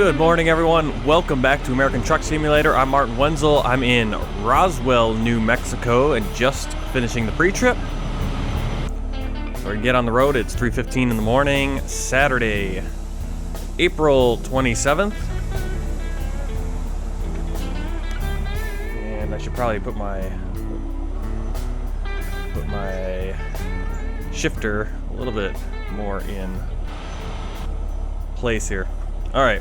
Good morning, everyone. Welcome back to American Truck Simulator. I'm Martin Wenzel. I'm in Roswell, New Mexico, and just finishing the pre-trip. So we're gonna get on the road. It's 3:15 in the morning, Saturday, April 27th. And I should probably put my shifter a little bit more in place here. All right.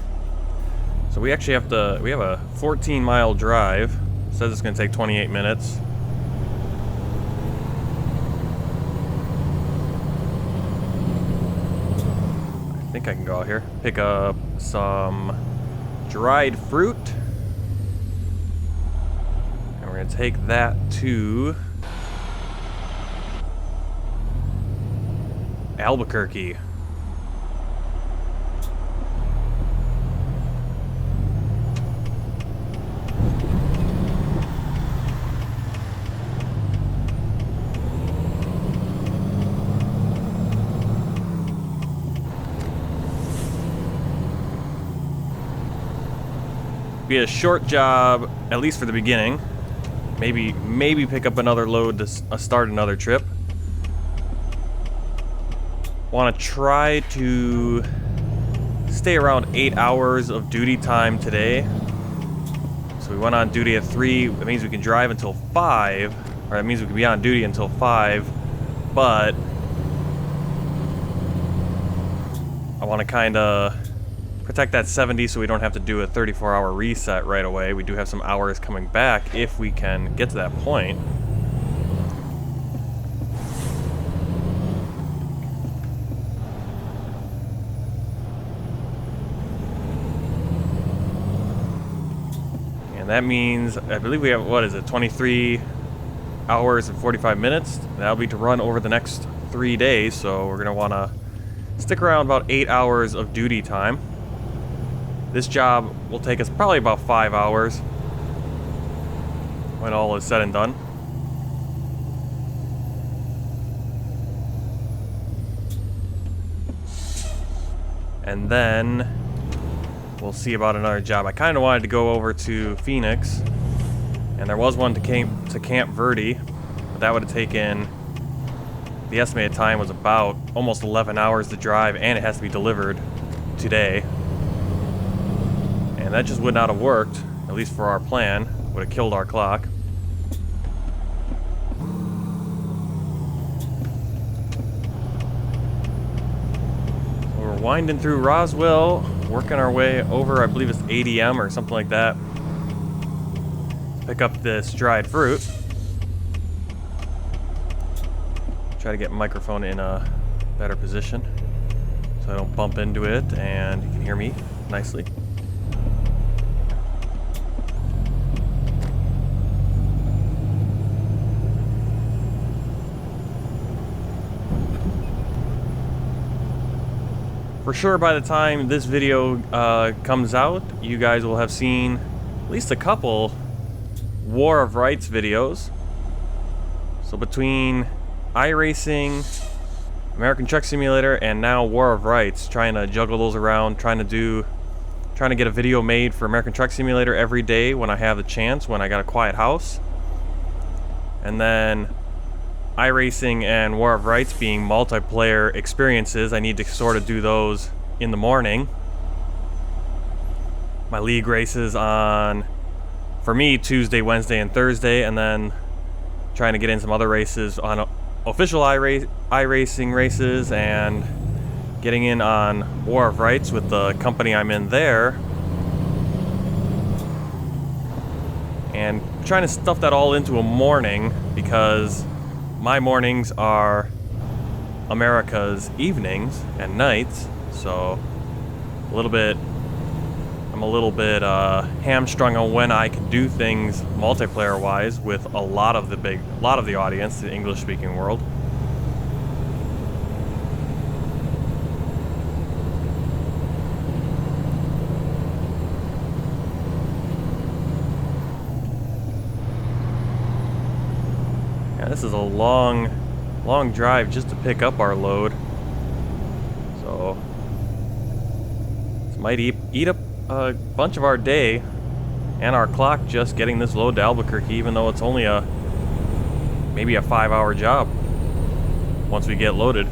So we actually have a 14-mile drive. It says it's going to take 28 minutes. I think I can go out here. Pick up some dried fruit. And we're going to take that to Albuquerque. Be a short job, at least for the beginning. Maybe pick up another load to start another trip. Want to try to stay around 8 hours of duty time today. So we went on duty at 3. That means we can drive until 5, or that means we can be on duty until 5. But I want to kind of protect that 70 so we don't have to do a 34-hour reset right away. We do have some hours coming back if we can get to that point. And that means, I believe we have, 23 hours and 45 minutes. That'll be to run over the next 3 days, so we're going to want to stick around about 8 hours of duty time. This job will take us probably about 5 hours when all is said and done. And then we'll see about another job. I kind of wanted to go over to Phoenix, and there was one to Camp Verde, but that would have taken, the estimated time was about almost 11 hours to drive, and it has to be delivered today. And that just would not have worked, at least for our plan. Would have killed our clock. So we're winding through Roswell, working our way over, I believe it's ADM or something like that. Pick up this dried fruit. Try to get microphone in a better position so I don't bump into it and you can hear me nicely. For sure, by the time this video comes out, you guys will have seen at least a couple War of Rights videos. So between iRacing, American Truck Simulator, and now War of Rights, trying to juggle those around, trying to get a video made for American Truck Simulator every day when I have the chance, when I got a quiet house. And then iRacing and War of Rights being multiplayer experiences, I need to sort of do those in the morning. My league races on, for me, Tuesday, Wednesday, and Thursday, and then trying to get in some other races on official iRacing races and getting in on War of Rights with the company I'm in there. And trying to stuff that all into a morning because my mornings are America's evenings and nights, so I'm a little bit hamstrung on when I can do things multiplayer-wise with a lot of the audience, the English-speaking world. This is a long drive just to pick up our load. So this might eat up a bunch of our day and our clock just getting this load to Albuquerque, even though it's only maybe a 5-hour job once we get loaded.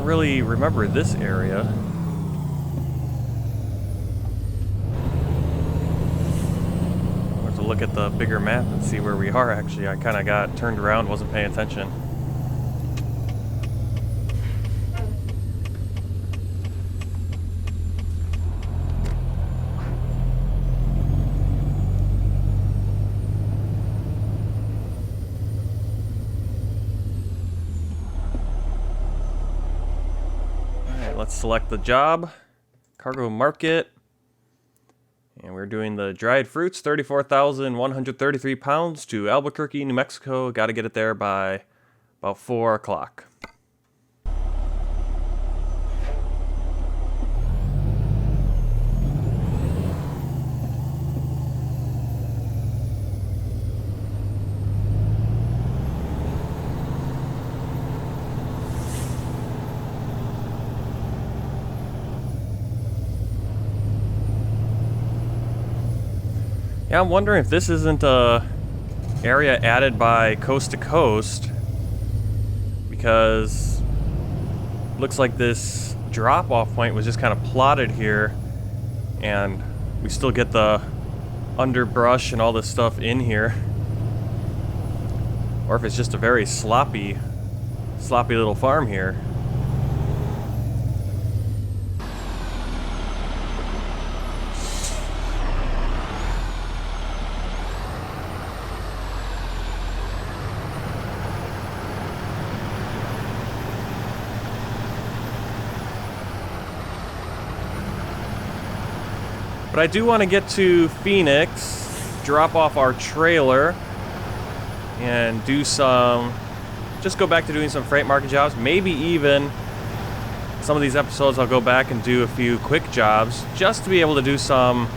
Really remember this area. I'll have to look at the bigger map and see where we are. Actually, I kind of got turned around, wasn't paying attention. Let's select the job, cargo market, and we're doing the dried fruits, 34,133 pounds to Albuquerque, New Mexico. Got to get it there by about 4 o'clock. Yeah, I'm wondering if this isn't a area added by Coast to Coast, because it looks like this drop-off point was just kind of plotted here, and we still get the underbrush and all this stuff in here. Or if it's just a very sloppy little farm here. But I do want to get to Phoenix, drop off our trailer, and do just go back to doing some freight market jobs. Maybe even some of these episodes I'll go back and do a few quick jobs, just to be able to do some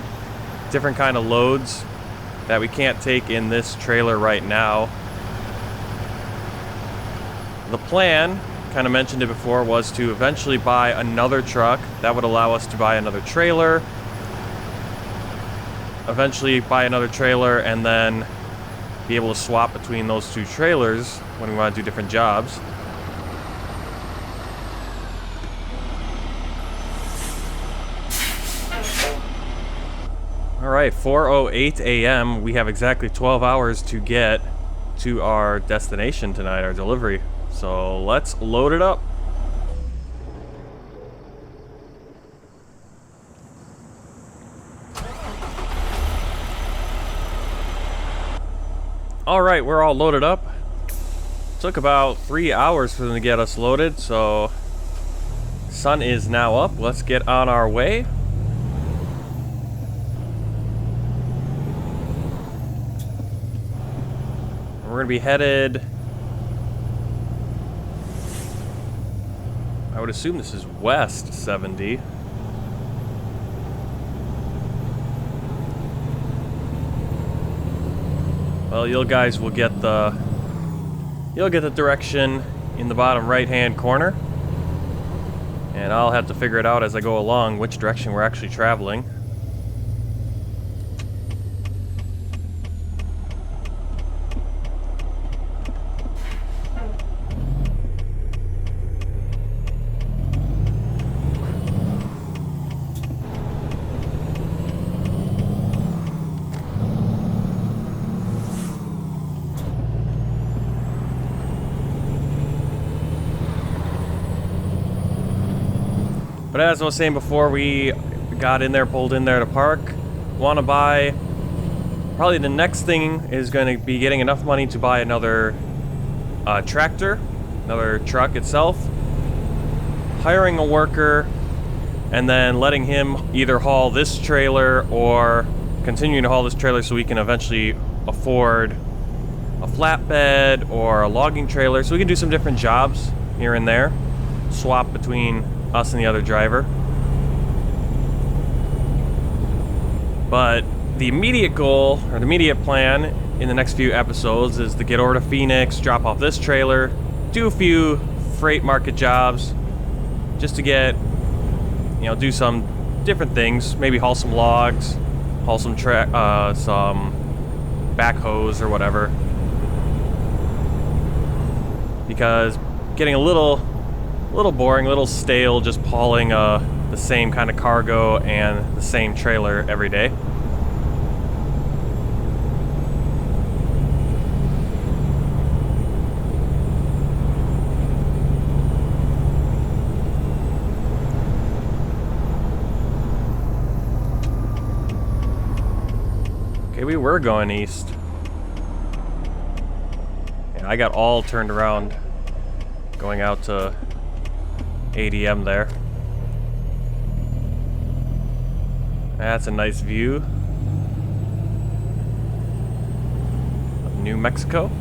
different kind of loads that we can't take in this trailer right now. The plan, kind of mentioned it before, was to eventually buy another truck that would allow us to buy another trailer. Eventually buy another trailer and then be able to swap between those two trailers when we want to do different jobs. Alright, 4:08 a.m. We have exactly 12 hours to get to our destination tonight, our delivery. So let's load it up. Alright, we're all loaded up. Took about 3 hours for them to get us loaded, so sun is now up. Let's get on our way. We're gonna be headed, I would assume this is west 70. Well, you guys will get the direction in the bottom right-hand corner, and I'll have to figure it out as I go along which direction we're actually traveling. But as I was saying before, we got in there, pulled in there to park. Want to buy, probably the next thing is going to be getting enough money to buy another tractor, another truck itself, hiring a worker, and then letting him either haul this trailer or continuing to haul this trailer so we can eventually afford a flatbed or a logging trailer, so we can do some different jobs here and there, swap between us and the other driver. But the immediate goal, or the immediate plan in the next few episodes, is to get over to Phoenix, drop off this trailer, do a few freight market jobs, just to get, you know, do some different things. Maybe haul some logs, haul some backhoes or whatever. Because getting a little boring, a little stale, just hauling the same kind of cargo and the same trailer every day. Okay, we were going east. Yeah, I got all turned around going out to ADM there. That's a nice view of New Mexico.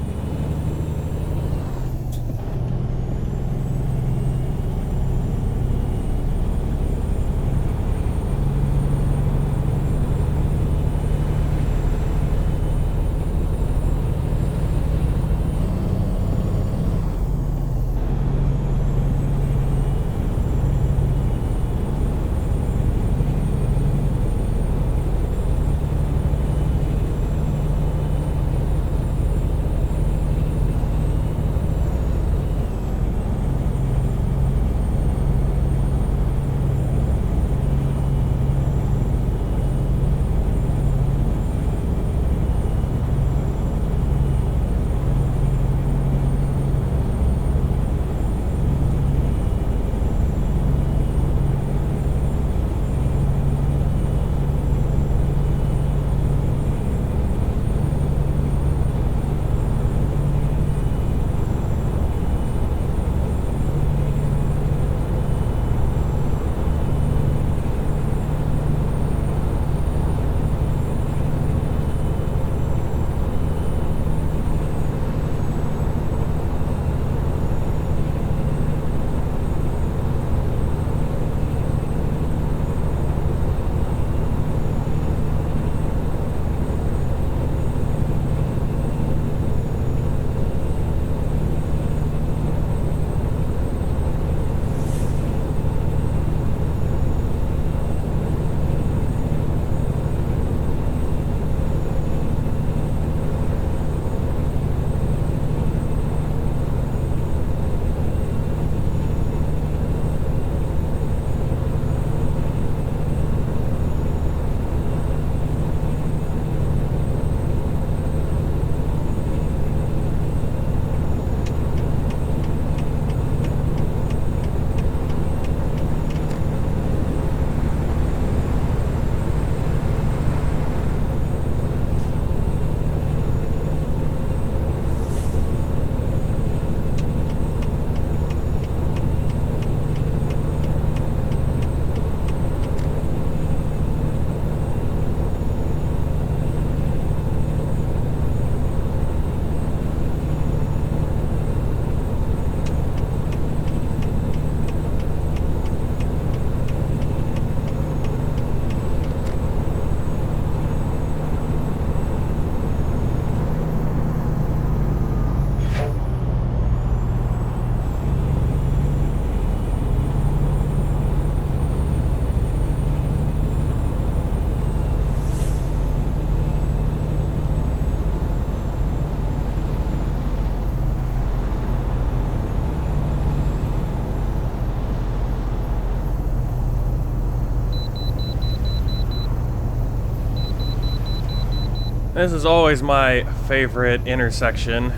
This is always my favorite intersection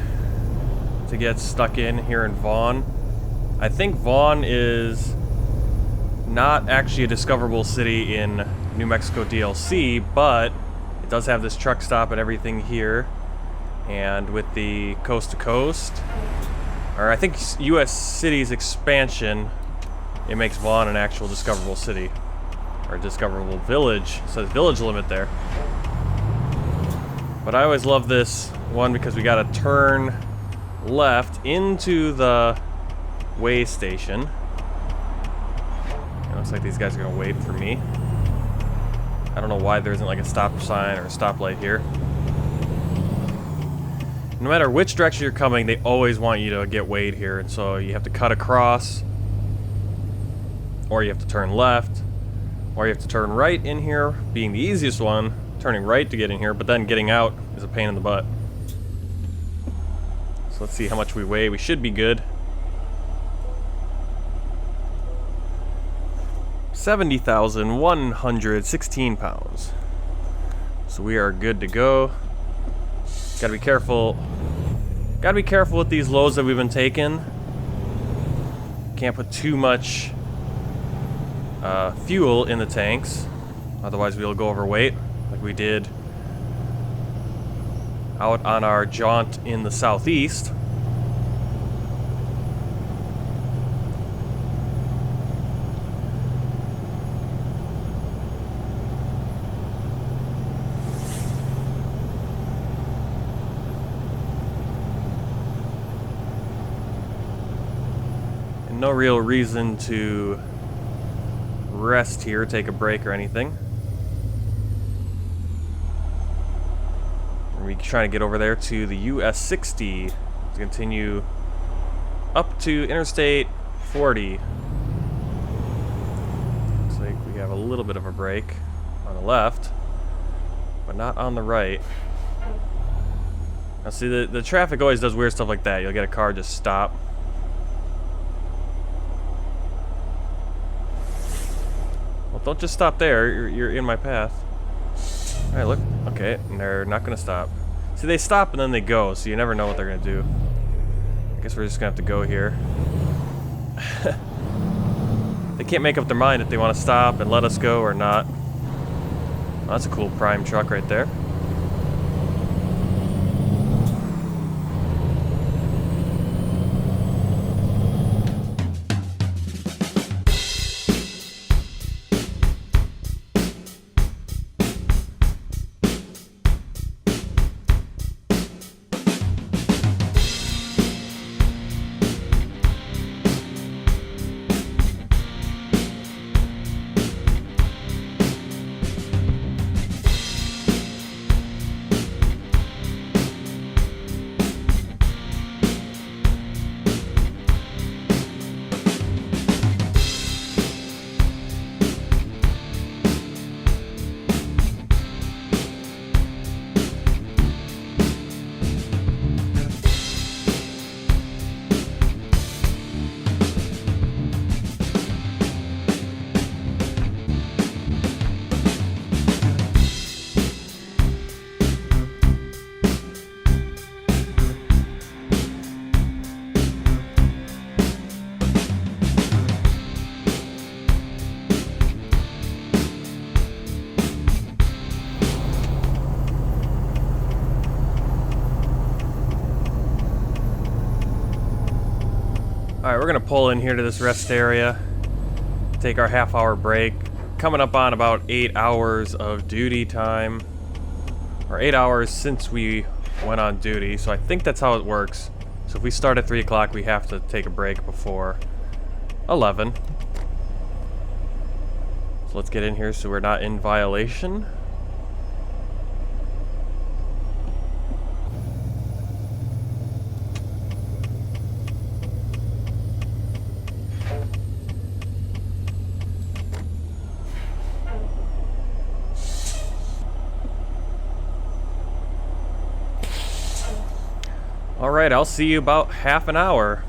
to get stuck in here in Vaughn. I think Vaughn is not actually a discoverable city in New Mexico DLC, but it does have this truck stop and everything here. And with the coast to coast, or I think U.S. cities expansion, it makes Vaughn an actual discoverable city. Or discoverable village. It says village limit there. But I always love this one because we gotta turn left into the way station. It looks like these guys are gonna wait for me. I don't know why there isn't like a stop sign or a stoplight here. No matter which direction you're coming, they always want you to get weighed here, and so you have to cut across, or you have to turn left, or you have to turn right in here, being the easiest one, turning right to get in here, but then getting out is a pain in the butt. So let's see how much we weigh. We should be good. 70,116 pounds. So we are good to go. Gotta be careful. Gotta be careful with these loads that we've been taking. Can't put too much fuel in the tanks, otherwise we'll go overweight, like we did out on our jaunt in the southeast. And no real reason to rest here, take a break or anything. We're trying to get over there to the US 60 to continue up to Interstate 40. Looks like we have a little bit of a break on the left, but not on the right. Now see, the traffic always does weird stuff like that. You'll get a car just stop. Well, don't just stop there. You're in my path. Alright, look. Okay, and they're not gonna stop. See, they stop and then they go, so you never know what they're gonna do. I guess we're just gonna have to go here. They can't make up their mind if they want to stop and let us go or not. Well, that's a cool prime truck right there. Alright, we're gonna pull in here to this rest area, take our half-hour break. Coming up on about 8 hours of duty time, or 8 hours since we went on duty, so I think that's how it works. So if we start at 3 o'clock, we have to take a break before 11. So let's get in here so we're not in violation. Alright, I'll see you about half an hour.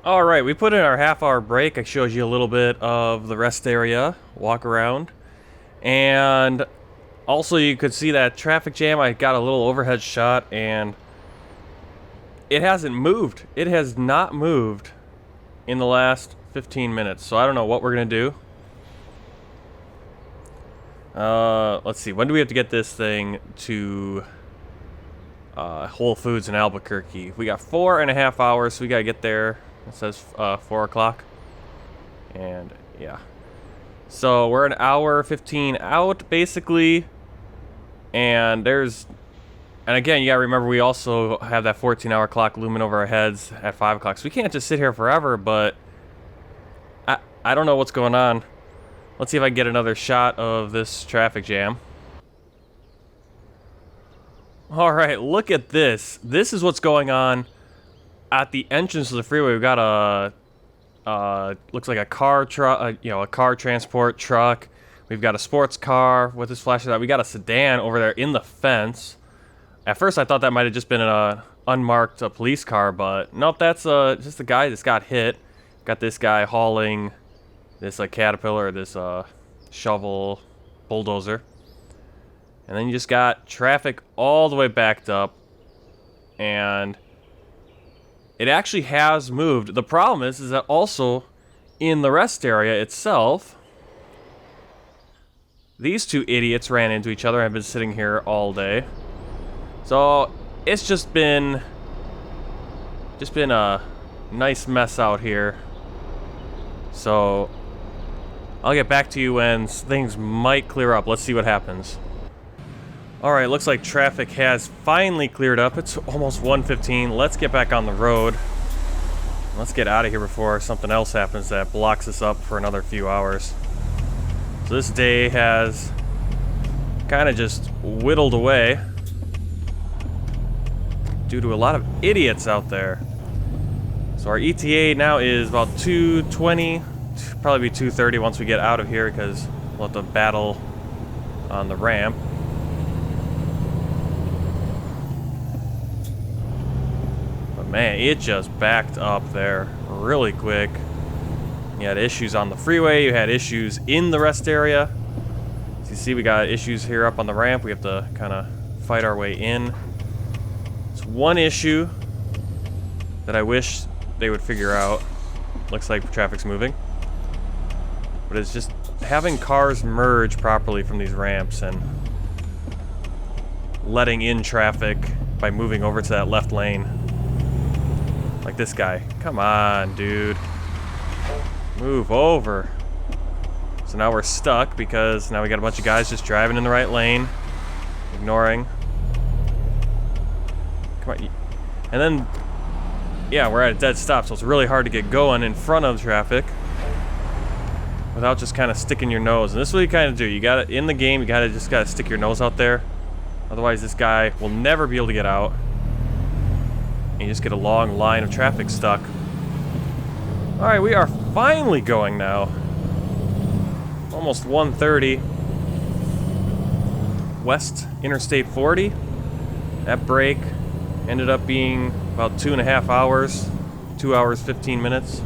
Alright, we put in our half-hour break. I showed you a little bit of the rest area, walk around. And also you could see that traffic jam. I got a little overhead shot and it hasn't moved. It has not moved in the last 15 minutes. So I don't know what we're going to do. Let's see. When do we have to get this thing to Whole Foods in Albuquerque? We got 4.5 hours, so we got to get there. It says 4 o'clock. And yeah. So we're an hour 15 out, basically. And again, you gotta remember we also have that 14-hour clock looming over our heads at 5 o'clock. So we can't just sit here forever, but I don't know what's going on. Let's see if I can get another shot of this traffic jam. Alright, look at this. This is what's going on at the entrance of the freeway. We've got a looks like a car truck, a car transport truck. We've got a sports car with this flashlight. We got a sedan over there in the fence. At first, I thought that might have just been an unmarked police car, but nope, that's just the guy that's got hit. Got this guy hauling this caterpillar, this shovel bulldozer, and then you just got traffic all the way backed up, and it actually has moved. The problem is that also in the rest area itself, these two idiots ran into each other and have been sitting here all day. So it's just been a nice mess out here. So I'll get back to you when things might clear up. Let's see what happens. Alright, looks like traffic has finally cleared up. It's almost 1:15. Let's get back on the road. Let's get out of here before something else happens that blocks us up for another few hours. So this day has kind of just whittled away due to a lot of idiots out there. So our ETA now is about 2:20, probably be 2:30 once we get out of here because we'll have to battle on the ramp. But man, it just backed up there really quick. You had issues on the freeway, you had issues in the rest area. As you see, we got issues here up on the ramp. We have to kind of fight our way in. It's one issue that I wish they would figure out. Looks like traffic's moving. But it's just having cars merge properly from these ramps and letting in traffic by moving over to that left lane. Like this guy. Come on, dude. Move over. So now we're stuck because now we got a bunch of guys just driving in the right lane, ignoring. Come on. And then, yeah, we're at a dead stop, so it's really hard to get going in front of traffic without just kind of sticking your nose. And this is what you kind of do. You got to, in the game, you just got to stick your nose out there. Otherwise, this guy will never be able to get out. And you just get a long line of traffic stuck. Alright, we are finally going now. Almost 1:30. West Interstate 40. That break ended up being about 2.5 hours. 2 hours, 15 minutes.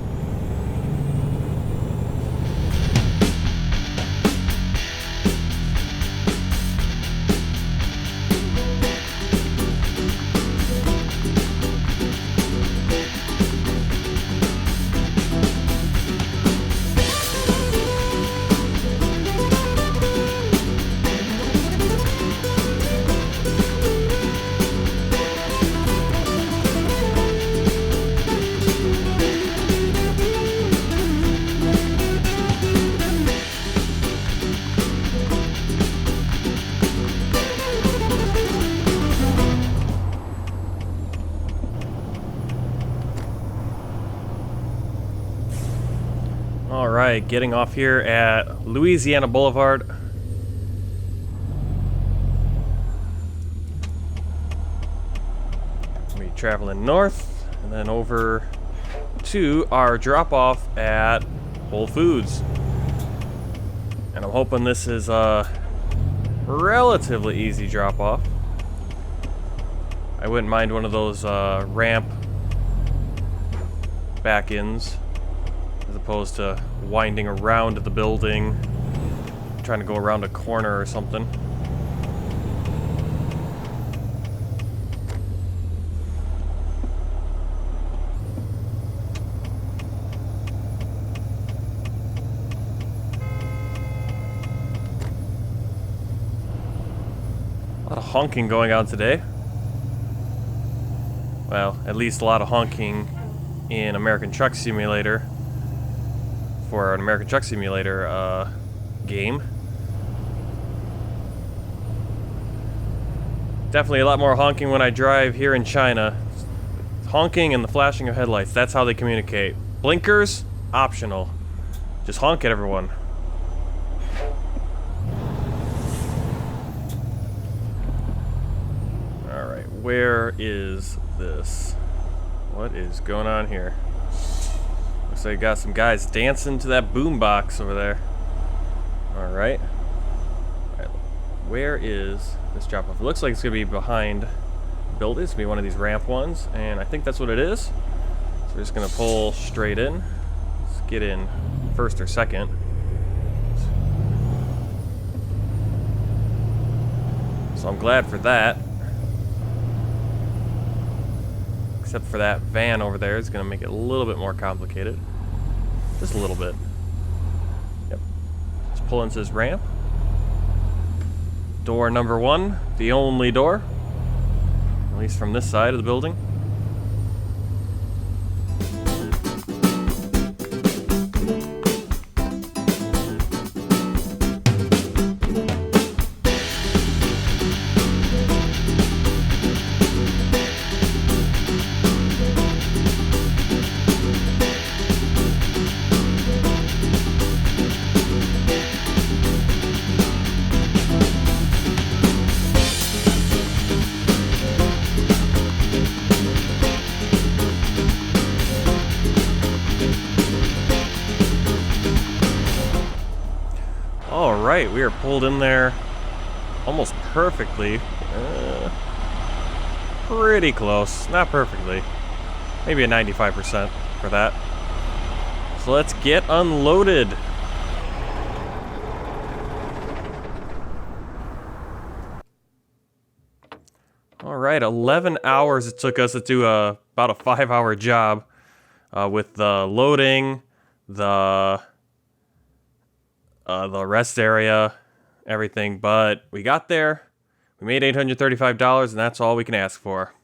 Alright, getting off here at Louisiana Boulevard. We'll be traveling north and then over to our drop-off at Whole Foods. And I'm hoping this is a relatively easy drop-off. I wouldn't mind one of those ramp back-ins, as opposed to winding around the building, trying to go around a corner or something. A lot of honking going on today. Well, at least a lot of honking in American Truck Simulator for an American Truck Simulator game. Definitely a lot more honking when I drive here in China. Honking and the flashing of headlights, that's how they communicate. Blinkers, optional. Just honk at everyone. Alright, where is this? What is going on here? Looks like you got some guys dancing to that boombox over there. Alright. Where is this drop off? It looks like it's going to be behind buildings. It's going to be one of these ramp ones, and I think that's what it is. So we're just going to pull straight in. Let's get in first or second. So I'm glad for that. Except for that van over there is going to make it a little bit more complicated. Just a little bit. Yep. Let's pull into this ramp. Door number 1, the only door. At least from this side of the building. Alright, we are pulled in there almost perfectly. Pretty close. Not perfectly. Maybe a 95% for that. So let's get unloaded. Alright, 11 hours it took us to do about a 5-hour job with the loading, the rest area, everything, but we got there. We made $835, and that's all we can ask for.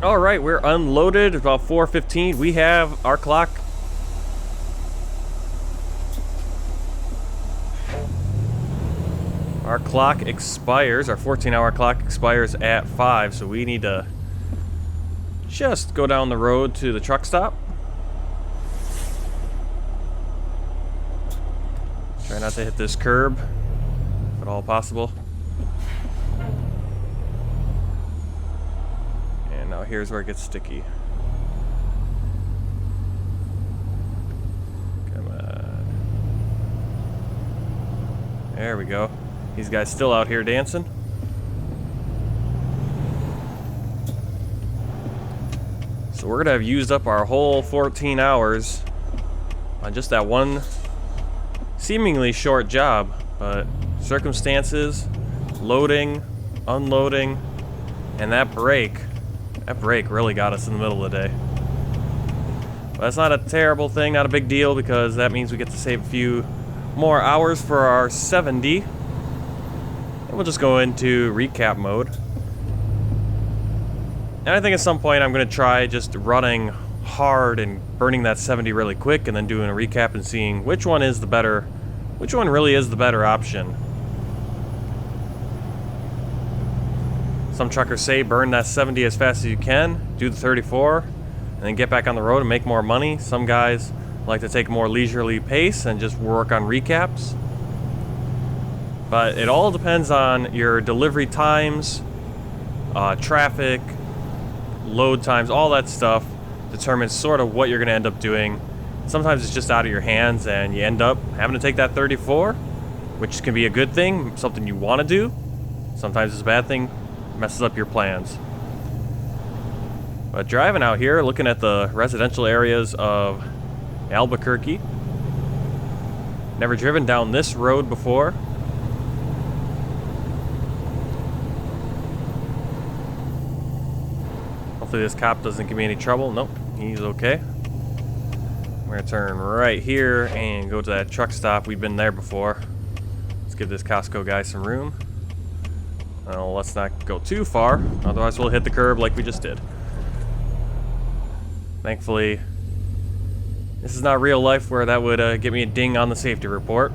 All right, we're unloaded. It's about 4:15. We have our clock. Our clock expires. Our 14-hour clock expires at 5, so we need to just go down the road to the truck stop. Try not to hit this curb, if at all possible. And now here's where it gets sticky. Come on. There we go. These guys still out here dancing. So we're gonna have used up our whole 14 hours on just that one seemingly short job, but circumstances, loading, unloading, and that break really got us in the middle of the day. But that's not a terrible thing, not a big deal, because that means we get to save a few more hours for our 70. And we'll just go into recap mode. And I think at some point I'm going to try just running hard and burning that 70 really quick, and then doing a recap and seeing which one is the better, which one really is the better option. Some truckers say burn that 70 as fast as you can, do the 34, and then get back on the road and make more money. Some guys like to take a more leisurely pace and just work on recaps. But it all depends on your delivery times, traffic, load times, all that stuff determines sort of what you're going to end up doing. Sometimes it's just out of your hands and you end up having to take that 34, which can be a good thing, something you want to do. Sometimes it's a bad thing, messes up your plans. But driving out here, looking at the residential areas of Albuquerque. Never driven down this road before. Hopefully this cop doesn't give me any trouble. Nope, he's okay. We're gonna turn right here and go to that truck stop. We've been there before. Let's give this Costco guy some room. Let's not go too far, otherwise we'll hit the curb like we just did. Thankfully, this is not real life where that would get me a ding on the safety report.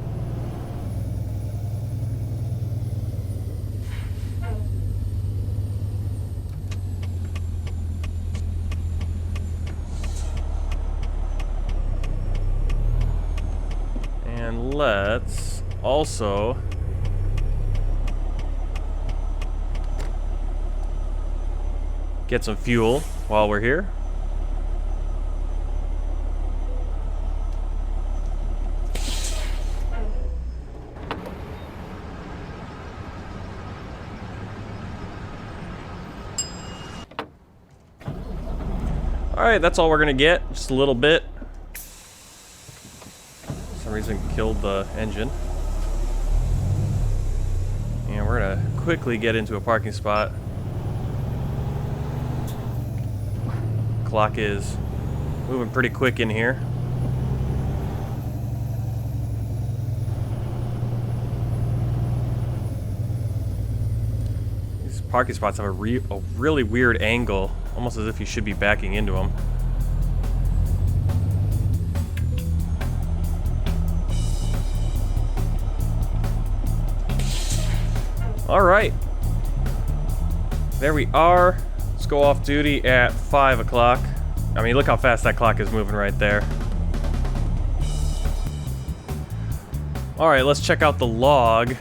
And let's also get some fuel while we're here. Alright, that's all we're gonna get. Just a little bit. For some reason killed the engine. And we're gonna quickly get into a parking spot. Clock is moving pretty quick in here. These parking spots have a really weird angle, almost as if you should be backing into them. All right, there we are. Let's go off duty at 5 o'clock. I mean, look how fast that clock is moving right there. All right, let's check out the log.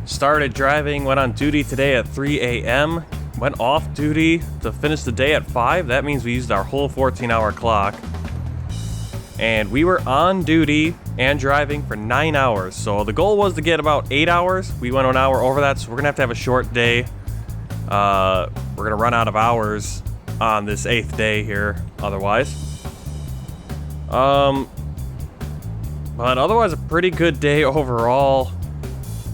Started driving, went on duty today at 3 a.m. Went off duty to finish the day at 5. That means we used our whole 14-hour clock. And we were on duty and driving for 9 hours. So the goal was to get about 8 hours. We went an hour over that, so we're gonna have to have a short day. We're gonna run out of hours on this 8th day here, otherwise. But otherwise a pretty good day overall.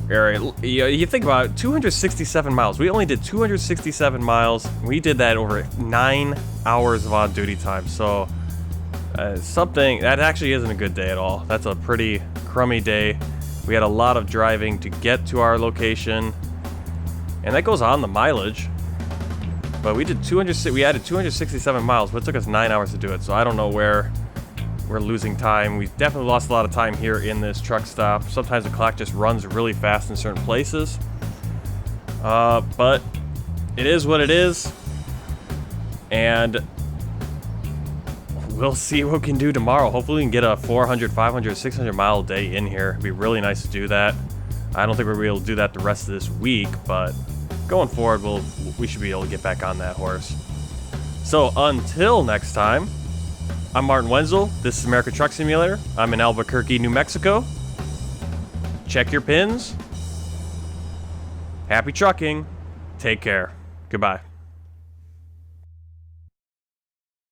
You think about it, 267 miles. We only did 267 miles. We did that over 9 hours of on-duty time. So something that actually isn't a good day at all. That's a pretty crummy day. We had a lot of driving to get to our location, and that goes on the mileage. But we added 267 miles, but it took us 9 hours to do it. So I don't know where we're losing time. We definitely lost a lot of time here in this truck stop. Sometimes the clock just runs really fast in certain places. But it is what it is. And we'll see what we can do tomorrow. Hopefully we can get a 400, 500, 600 mile day in here. It'd be really nice to do that. I don't think we'll be able to do that the rest of this week, but going forward, we should be able to get back on that horse. So until next time, I'm Martin Wenzel. This is American Truck Simulator. I'm in Albuquerque, New Mexico. Check your pins. Happy trucking. Take care. Goodbye.